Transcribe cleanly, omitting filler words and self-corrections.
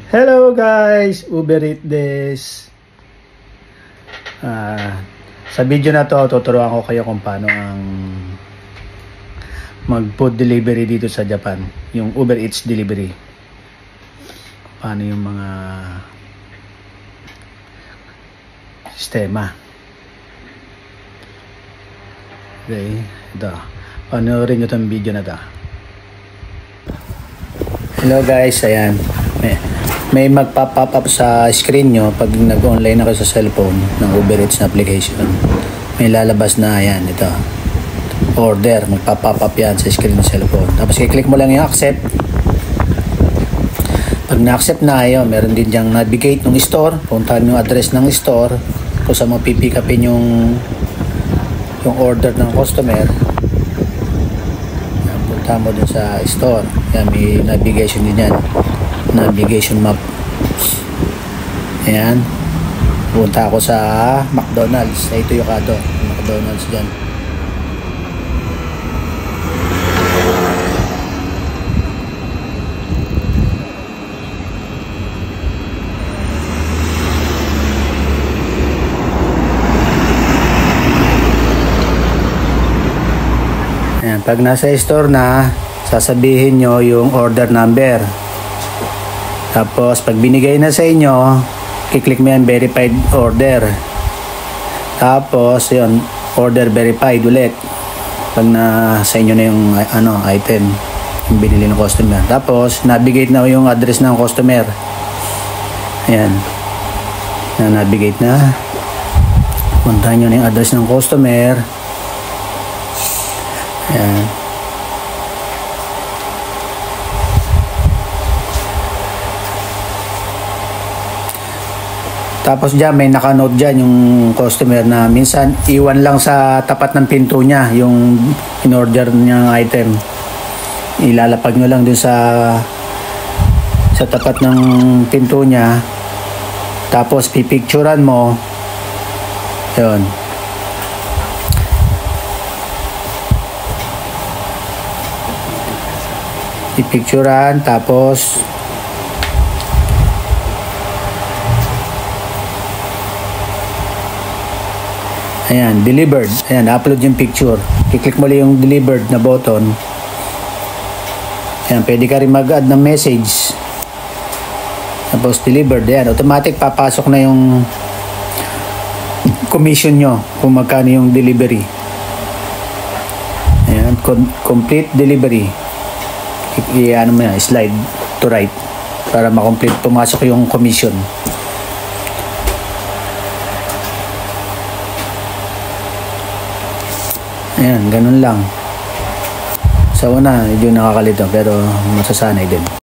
Hello guys, Uber Eats this. Sa video na to, tuturuan ko kayo kung paano ang mag food delivery dito sa Japan, yung Uber Eats delivery. Paano yung mga sistema. Okay, ito. Panoorin nyo itong video na to. Hello guys, ayan. May magpa-pop up sa screen nyo pag nag-online ako sa cellphone ng Uber Eats na application. May lalabas na, ayan, ito. Order, magpa-pop up yan sa screen ng cellphone. Tapos i-click mo lang yung accept. Pag na-accept na, ayun, meron din dyang navigate ng store. Puntahan yung address ng store kung saan mo pipick upin yung order ng customer. Punta mo dun sa store. Yan, may navigation din yan. Navigation map. Ayan. Punta ako sa McDonald's. Ito yung kado. McDonald's dyan. Ayan. Pag nasa store na, sasabihin nyo yung order number. Tapos pag binigay na sa inyo, kiklik mo yan verified order. Tapos yun, order verified ulit pag na sa inyo na yung item yung binili ng customer. Tapos navigate na yung address ng customer. Ayan, navigate na. Puntahan nyo na yung address ng customer. Ayan. Tapos dyan, may nakanote dyan yung customer na minsan iwan lang sa tapat ng pinto niya yung in-order niyang item. Ilalapag nyo lang dun sa tapat ng pinto niya. Tapos pipicturan mo. Yun. Pipicturan, tapos ayan, delivered. Ayan, upload yung picture. I-click mo lang yung delivered na button. Ayan, pwede ka rin mag-add ng message. Tapos delivered. Ayan, automatic papasok na yung commission nyo kung magkano yung delivery. Ayan, complete delivery. I-ano mo yan, slide to right para makomplete, pumasok yung commission. Ayan, ganun lang. Sa una, medyo nakakalito pero masasanay din.